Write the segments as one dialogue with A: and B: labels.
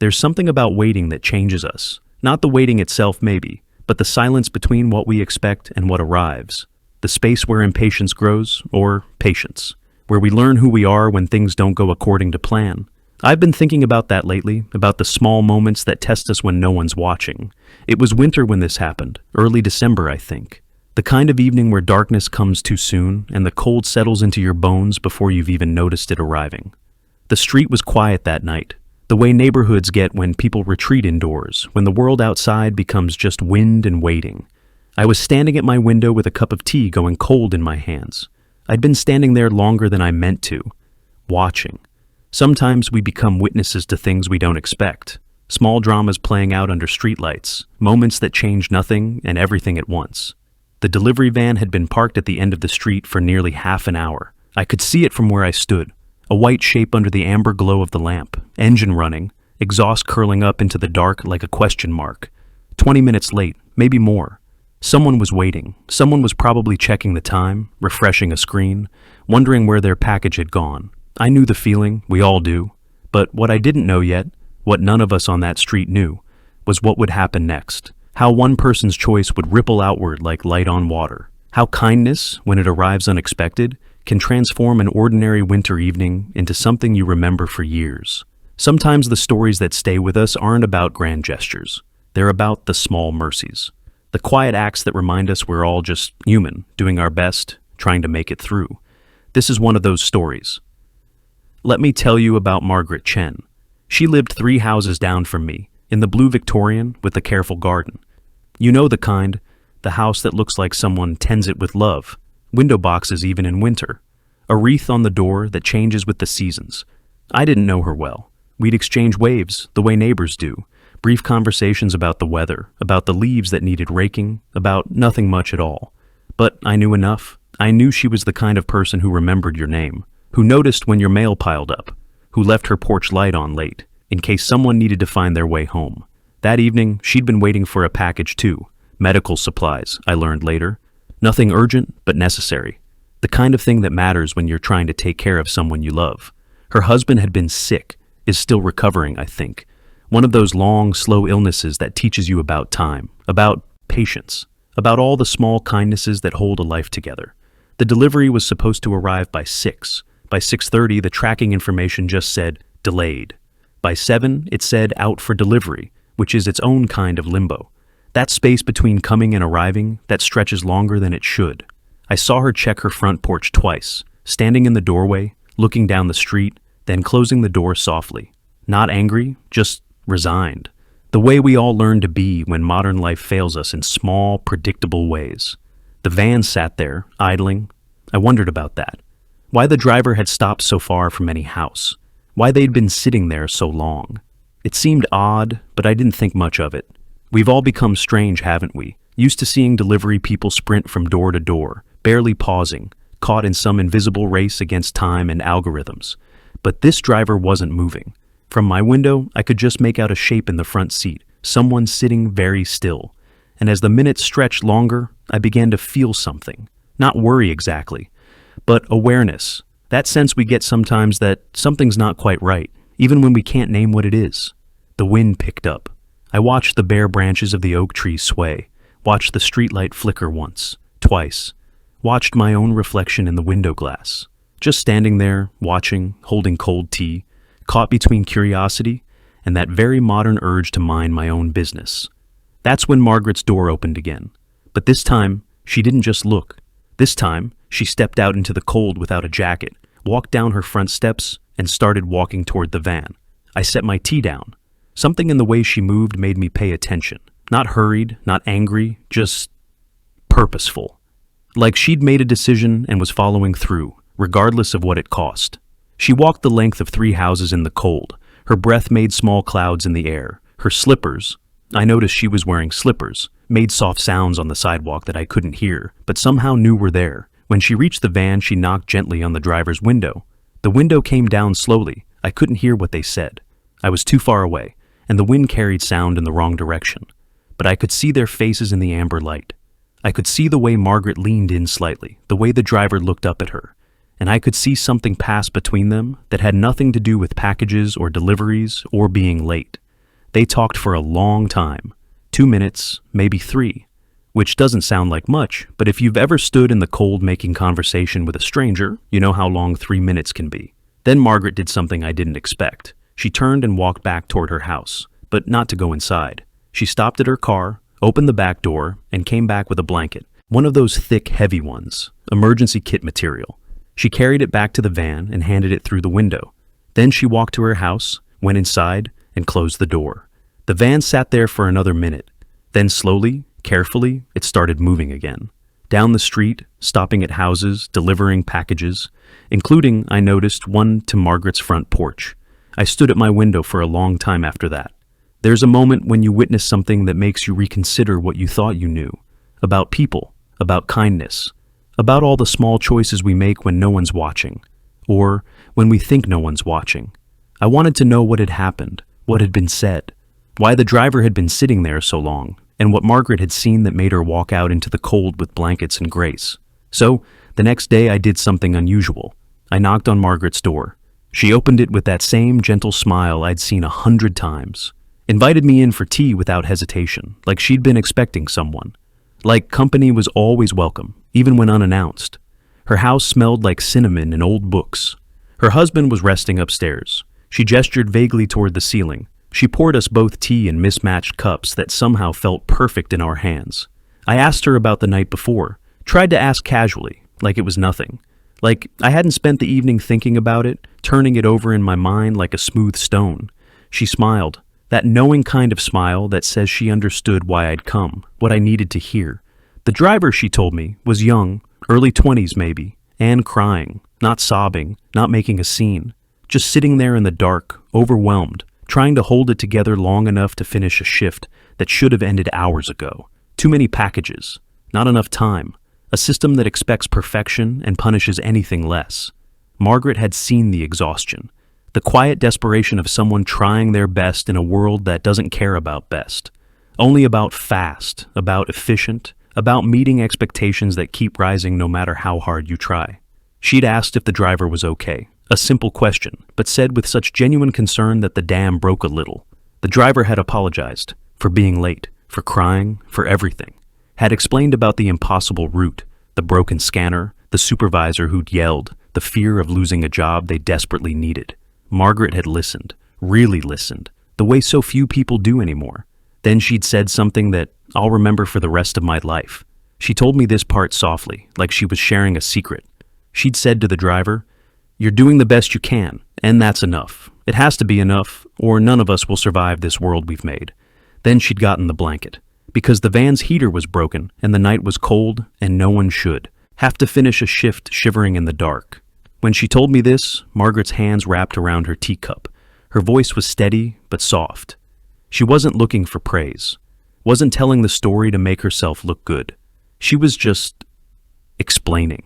A: There's something about waiting that changes us. Not the waiting itself, maybe, but the silence between what we expect and what arrives. The space where impatience grows, or patience, where we learn who we are when things don't go according to plan. I've been thinking about that lately, about the small moments that test us when no one's watching. It was winter when this happened, early December, I think. The kind of evening where darkness comes too soon and the cold settles into your bones before you've even noticed it arriving. The street was quiet that night, the way neighborhoods get when people retreat indoors, when the world outside becomes just wind and waiting. I was standing at my window with a cup of tea going cold in my hands. I'd been standing there longer than I meant to, watching. Sometimes we become witnesses to things we don't expect. Small dramas playing out under streetlights, moments that change nothing and everything at once. The delivery van had been parked at the end of the street for nearly half an hour. I could see it from where I stood, a white shape under the amber glow of the lamp, engine running, exhaust curling up into the dark like a question mark. 20 minutes late, maybe more. Someone was waiting. Someone was probably checking the time, refreshing a screen, wondering where their package had gone. I knew the feeling, we all do. But what I didn't know yet, what none of us on that street knew, was what would happen next. How one person's choice would ripple outward like light on water. How kindness, when it arrives unexpected, can transform an ordinary winter evening into something you remember for years. Sometimes the stories that stay with us aren't about grand gestures. They're about the small mercies. The quiet acts that remind us we're all just human, doing our best, trying to make it through. This is one of those stories. Let me tell you about Margaret Chen. She lived 3 houses down from me, in the blue Victorian with the careful garden. You know the kind, the house that looks like someone tends it with love, window boxes even in winter, a wreath on the door that changes with the seasons. I didn't know her well. We'd exchange waves, the way neighbors do, brief conversations about the weather, about the leaves that needed raking, about nothing much at all. But I knew enough. I knew she was the kind of person who remembered your name, who noticed when your mail piled up, who left her porch light on late, in case someone needed to find their way home. That evening, she'd been waiting for a package too. Medical supplies, I learned later. Nothing urgent, but necessary. The kind of thing that matters when you're trying to take care of someone you love. Her husband had been sick, is still recovering, I think. One of those long, slow illnesses that teaches you about time, about patience, about all the small kindnesses that hold a life together. The delivery was supposed to arrive by 6. By 6:30, the tracking information just said, delayed. By 7, it said out for delivery, which is its own kind of limbo. That space between coming and arriving that stretches longer than it should. I saw her check her front porch twice, standing in the doorway, looking down the street, then closing the door softly. Not angry, just resigned. The way we all learn to be when modern life fails us in small, predictable ways. The van sat there, idling. I wondered about that. Why the driver had stopped so far from any house. Why they'd been sitting there so long. It seemed odd, but I didn't think much of it. We've all become strange, haven't we? Used to seeing delivery people sprint from door to door, barely pausing, caught in some invisible race against time and algorithms. But this driver wasn't moving. From my window, I could just make out a shape in the front seat, someone sitting very still. And as the minutes stretched longer, I began to feel something. Not worry exactly, but awareness. That sense we get sometimes that something's not quite right, even when we can't name what it is. The wind picked up. I watched the bare branches of the oak trees sway, watched the streetlight flicker once, twice, watched my own reflection in the window glass. Just standing there, watching, holding cold tea, caught between curiosity and that very modern urge to mind my own business. That's when Margaret's door opened again. But this time, she didn't just look. This time, she stepped out into the cold without a jacket, walked down her front steps, and started walking toward the van. I set my tea down. Something in the way she moved made me pay attention. Not hurried, not angry, just purposeful. Like she'd made a decision and was following through, regardless of what it cost. She walked the length of 3 houses in the cold. Her breath made small clouds in the air. Her slippers, I noticed she was wearing slippers, made soft sounds on the sidewalk that I couldn't hear, but somehow knew were there. When she reached the van, she knocked gently on the driver's window. The window came down slowly. I couldn't hear what they said. I was too far away, and the wind carried sound in the wrong direction. But I could see their faces in the amber light. I could see the way Margaret leaned in slightly, the way the driver looked up at her, and I could see something pass between them that had nothing to do with packages or deliveries or being late. They talked for a long time, 2 minutes, maybe three, which doesn't sound like much, but if you've ever stood in the cold making conversation with a stranger, you know how long 3 minutes can be. Then Margaret did something I didn't expect. She turned and walked back toward her house, but not to go inside. She stopped at her car, opened the back door, and came back with a blanket. One of those thick, heavy ones, emergency kit material. She carried it back to the van and handed it through the window. Then she walked to her house, went inside, and closed the door. The van sat there for another minute. Then slowly, carefully, it started moving again. Down the street, stopping at houses, delivering packages, including, I noticed, one to Margaret's front porch. I stood at my window for a long time after that. There's a moment when you witness something that makes you reconsider what you thought you knew. About people, about kindness, about all the small choices we make when no one's watching, or when we think no one's watching. I wanted to know what had happened, what had been said, why the driver had been sitting there so long, and what Margaret had seen that made her walk out into the cold with blankets and grace. So, the next day I did something unusual. I knocked on Margaret's door. She opened it with that same gentle smile I'd seen 100 times. Invited me in for tea without hesitation, like she'd been expecting someone. Like company was always welcome, even when unannounced. Her house smelled like cinnamon and old books. Her husband was resting upstairs. She gestured vaguely toward the ceiling. She poured us both tea in mismatched cups that somehow felt perfect in our hands. I asked her about the night before, tried to ask casually, like it was nothing. Like I hadn't spent the evening thinking about it, turning it over in my mind like a smooth stone. She smiled, that knowing kind of smile that says she understood why I'd come, what I needed to hear. The driver, she told me, was young, early 20s maybe, and crying, not sobbing, not making a scene, just sitting there in the dark, overwhelmed, trying to hold it together long enough to finish a shift that should have ended hours ago. Too many packages, not enough time, a system that expects perfection and punishes anything less. Margaret had seen the exhaustion, the quiet desperation of someone trying their best in a world that doesn't care about best, only about fast, about efficient, about meeting expectations that keep rising no matter how hard you try. She'd asked if the driver was okay, a simple question, but said with such genuine concern that the dam broke a little. The driver had apologized for being late, for crying, for everything. Had explained about the impossible route, the broken scanner, the supervisor who'd yelled, the fear of losing a job they desperately needed. Margaret had listened, really listened, the way so few people do anymore. Then she'd said something that I'll remember for the rest of my life. She told me this part softly, like she was sharing a secret. She'd said to the driver, "You're doing the best you can, and that's enough. It has to be enough, or none of us will survive this world we've made." Then she'd gotten the blanket, because the van's heater was broken, and the night was cold, and no one should have to finish a shift shivering in the dark. When she told me this, Margaret's hands wrapped around her teacup. Her voice was steady, but soft. She wasn't looking for praise, wasn't telling the story to make herself look good. She was just explaining.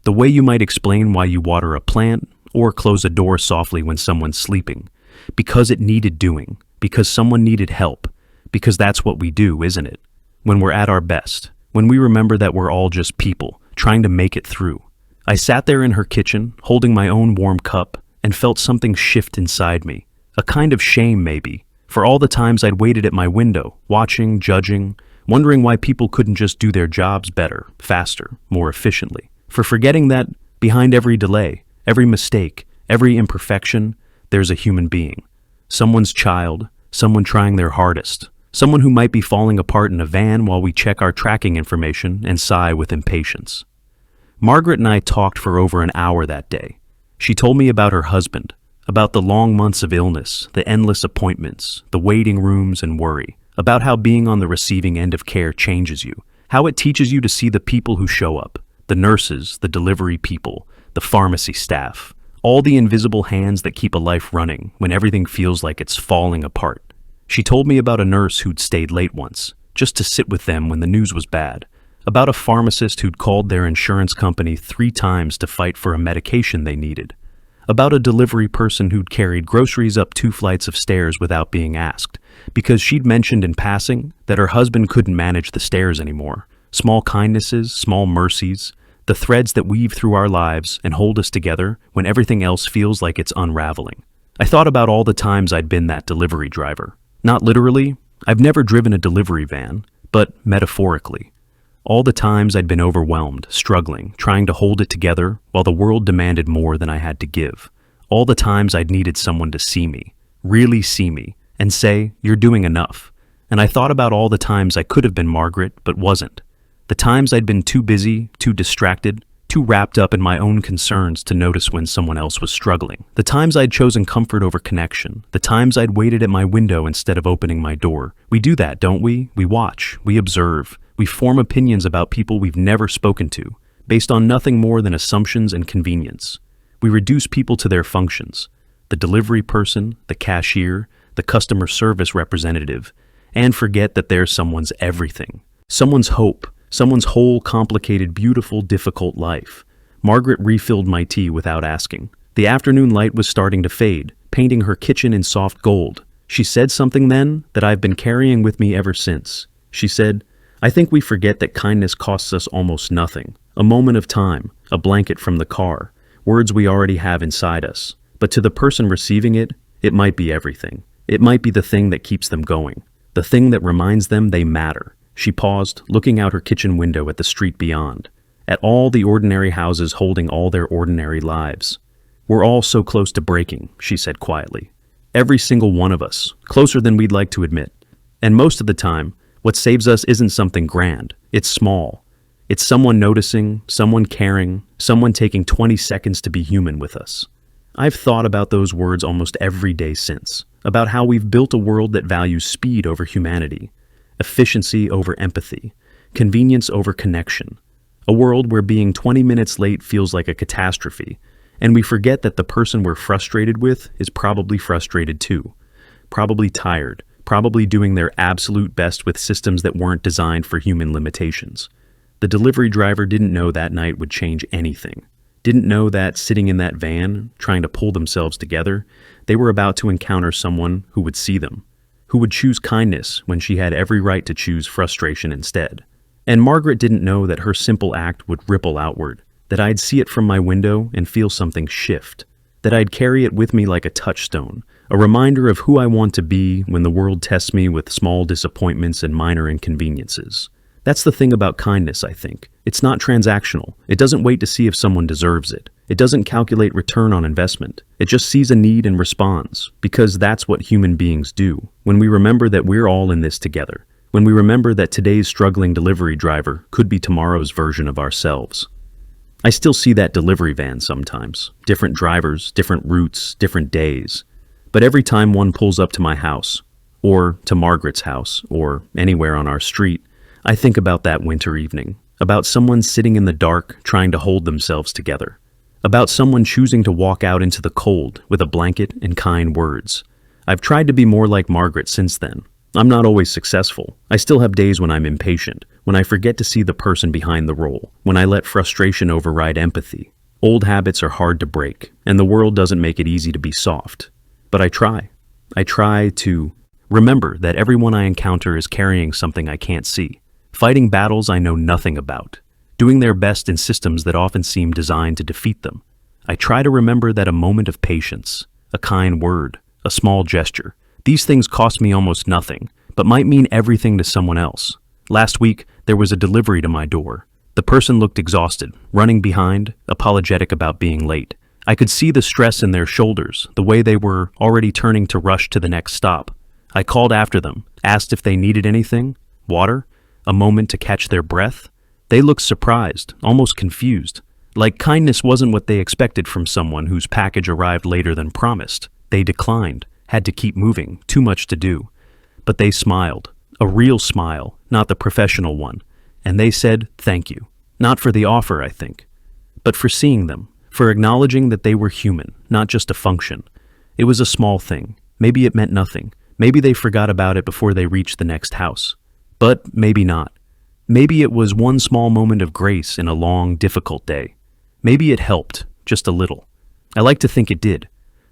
A: The way you might explain why you water a plant or close a door softly when someone's sleeping. Because it needed doing, because someone needed help, because that's what we do, isn't it? When we're at our best, when we remember that we're all just people, trying to make it through. I sat there in her kitchen, holding my own warm cup, and felt something shift inside me. A kind of shame, maybe, for all the times I'd waited at my window, watching, judging, wondering why people couldn't just do their jobs better, faster, more efficiently. For forgetting that behind every delay, every mistake, every imperfection, there's a human being. Someone's child, someone trying their hardest, someone who might be falling apart in a van while we check our tracking information and sigh with impatience. Margaret and I talked for over an hour that day. She told me about her husband, about the long months of illness, the endless appointments, the waiting rooms and worry, about how being on the receiving end of care changes you, how it teaches you to see the people who show up, the nurses, the delivery people, the pharmacy staff, all the invisible hands that keep a life running when everything feels like it's falling apart. She told me about a nurse who'd stayed late once, just to sit with them when the news was bad, about a pharmacist who'd called their insurance company 3 times to fight for a medication they needed, about a delivery person who'd carried groceries up 2 flights of stairs without being asked, because she'd mentioned in passing that her husband couldn't manage the stairs anymore. Small kindnesses, small mercies, the threads that weave through our lives and hold us together when everything else feels like it's unraveling. I thought about all the times I'd been that delivery driver, Not literally, I've never driven a delivery van, but metaphorically. All the times I'd been overwhelmed, struggling, trying to hold it together while the world demanded more than I had to give. All the times I'd needed someone to see me, really see me, and say, "You're doing enough." And I thought about all the times I could have been Margaret, but wasn't. The times I'd been too busy, too distracted, too wrapped up in my own concerns to notice when someone else was struggling. The times I'd chosen comfort over connection. The times I'd waited at my window instead of opening my door. We do that, don't we? We watch, we observe, we form opinions about people we've never spoken to, based on nothing more than assumptions and convenience. We reduce people to their functions, the delivery person, the cashier, the customer service representative, and forget that they're someone's everything, someone's hope, someone's whole, complicated, beautiful, difficult life. Margaret refilled my tea without asking. The afternoon light was starting to fade, painting her kitchen in soft gold. She said something then that I've been carrying with me ever since. She said, "I think we forget that kindness costs us almost nothing. A moment of time, a blanket from the car, words we already have inside us. But to the person receiving it, it might be everything. It might be the thing that keeps them going, the thing that reminds them they matter." She paused, looking out her kitchen window at the street beyond, at all the ordinary houses holding all their ordinary lives. "We're all so close to breaking," she said quietly. "Every single one of us, closer than we'd like to admit. And most of the time, what saves us isn't something grand. It's small. It's someone noticing, someone caring, someone taking 20 seconds to be human with us." I've thought about those words almost every day since, about how we've built a world that values speed over humanity, efficiency over empathy, convenience over connection. A world where being 20 minutes late feels like a catastrophe, and we forget that the person we're frustrated with is probably frustrated too, probably tired, probably doing their absolute best with systems that weren't designed for human limitations. The delivery driver didn't know that night would change anything. Didn't know that sitting in that van, trying to pull themselves together, they were about to encounter someone who would see them, who would choose kindness when she had every right to choose frustration instead. And Margaret didn't know that her simple act would ripple outward, that I'd see it from my window and feel something shift, that I'd carry it with me like a touchstone, a reminder of who I want to be when the world tests me with small disappointments and minor inconveniences. That's the thing about kindness, I think. It's not transactional. It doesn't wait to see if someone deserves it. It doesn't calculate return on investment. It just sees a need and responds, because that's what human beings do. When we remember that we're all in this together, when we remember that today's struggling delivery driver could be tomorrow's version of ourselves. I still see that delivery van sometimes. Different drivers, different routes, different days. But every time one pulls up to my house, or to Margaret's house, or anywhere on our street, I think about that winter evening, about someone sitting in the dark trying to hold themselves together, about someone choosing to walk out into the cold with a blanket and kind words. I've tried to be more like Margaret since then. I'm not always successful. I still have days when I'm impatient, when I forget to see the person behind the role, when I let frustration override empathy. Old habits are hard to break, and the world doesn't make it easy to be soft. But I try. I try to remember that everyone I encounter is carrying something I can't see, fighting battles I know nothing about, doing their best in systems that often seem designed to defeat them. I try to remember that a moment of patience, a kind word, a small gesture, these things cost me almost nothing, but might mean everything to someone else. Last week, there was a delivery to my door. The person looked exhausted, running behind, apologetic about being late. I could see the stress in their shoulders, the way they were already turning to rush to the next stop. I called after them, asked if they needed anything, water, a moment to catch their breath. They looked surprised, almost confused, like kindness wasn't what they expected from someone whose package arrived later than promised. They declined, had to keep moving, too much to do. But they smiled, a real smile, not the professional one, and they said thank you. Not for the offer, I think, but for seeing them, for acknowledging that they were human, not just a function. It was a small thing. Maybe it meant nothing. Maybe they forgot about it before they reached the next house. But maybe not. Maybe it was one small moment of grace in a long, difficult day. Maybe it helped, just a little. I like to think it did.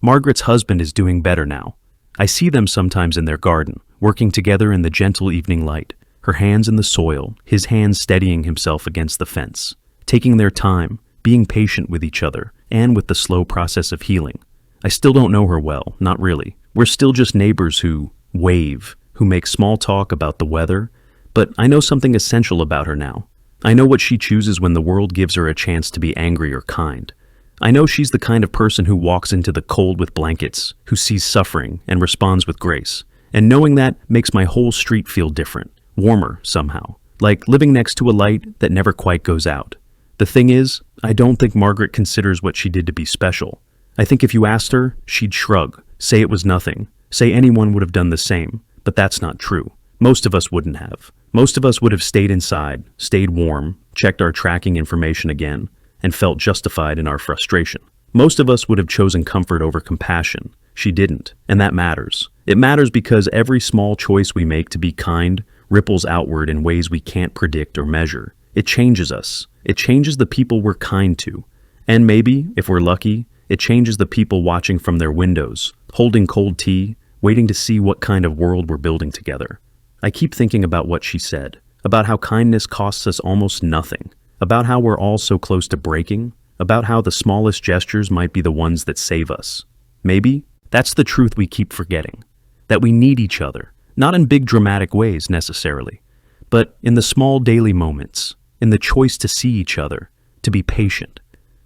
A: Margaret's husband is doing better now. I see them sometimes in their garden, working together in the gentle evening light, her hands in the soil, his hands steadying himself against the fence, taking their time, being patient with each other, and with the slow process of healing. I still don't know her well, not really. We're still just neighbors who wave, who makes small talk about the weather, but I know something essential about her now. I know what she chooses when the world gives her a chance to be angry or kind. I know she's the kind of person who walks into the cold with blankets, who sees suffering and responds with grace. And knowing that makes my whole street feel different, warmer somehow, like living next to a light that never quite goes out. The thing is, I don't think Margaret considers what she did to be special. I think if you asked her, she'd shrug, say it was nothing, say anyone would have done the same, but that's not true. Most of us wouldn't have. Most of us would have stayed inside, stayed warm, checked our tracking information again, and felt justified in our frustration. Most of us would have chosen comfort over compassion. She didn't, and that matters. It matters because every small choice we make to be kind ripples outward in ways we can't predict or measure. It changes us. It changes the people we're kind to. And maybe, if we're lucky, it changes the people watching from their windows, holding cold tea, waiting to see what kind of world we're building together. I keep thinking about what she said, about how kindness costs us almost nothing, about how we're all so close to breaking, about how the smallest gestures might be the ones that save us. Maybe that's the truth we keep forgetting, that we need each other, not in big dramatic ways necessarily, but in the small daily moments, in the choice to see each other, to be patient,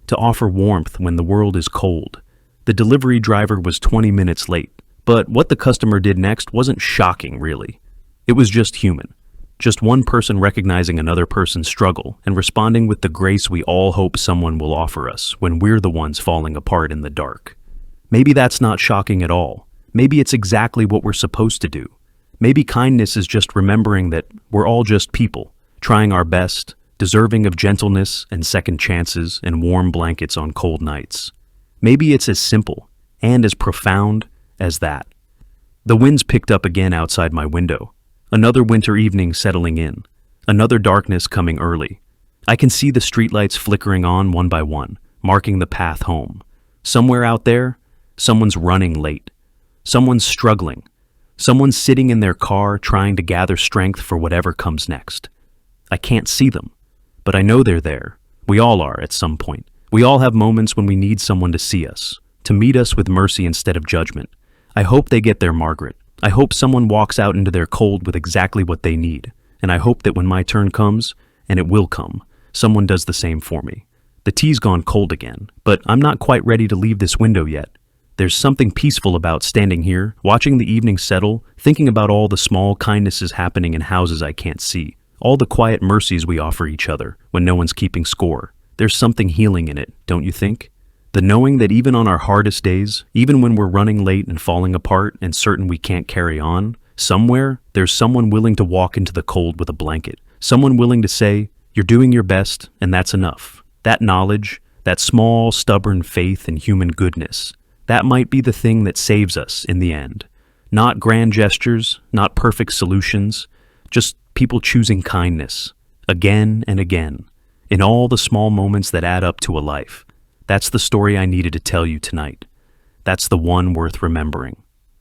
A: to offer warmth when the world is cold. The delivery driver was 20 minutes late, but what the customer did next wasn't shocking, really. It was just human. Just one person recognizing another person's struggle and responding with the grace we all hope someone will offer us when we're the ones falling apart in the dark. Maybe that's not shocking at all. Maybe it's exactly what we're supposed to do. Maybe kindness is just remembering that we're all just people, trying our best, deserving of gentleness and second chances and warm blankets on cold nights. Maybe it's as simple and as profound as that. The winds picked up again outside my window. Another winter evening settling in. Another darkness coming early. I can see the streetlights flickering on one by one, marking the path home. Somewhere out there, someone's running late. Someone's struggling. Someone's sitting in their car trying to gather strength for whatever comes next. I can't see them, but I know they're there. We all are at some point. We all have moments when we need someone to see us, to meet us with mercy instead of judgment. I hope they get there, Margaret. I hope someone walks out into their cold with exactly what they need. And I hope that when my turn comes, and it will come, someone does the same for me. The tea's gone cold again, but I'm not quite ready to leave this window yet. There's something peaceful about standing here, watching the evening settle, thinking about all the small kindnesses happening in houses I can't see, all the quiet mercies we offer each other when no one's keeping score. There's something healing in it, don't you think? The knowing that even on our hardest days, even when we're running late and falling apart and certain we can't carry on, somewhere there's someone willing to walk into the cold with a blanket, someone willing to say, "You're doing your best, and that's enough." That knowledge, that small, stubborn faith in human goodness, that might be the thing that saves us in the end. Not grand gestures, not perfect solutions, just people choosing kindness, again and again, in all the small moments that add up to a life. That's the story I needed to tell you tonight. That's the one worth remembering.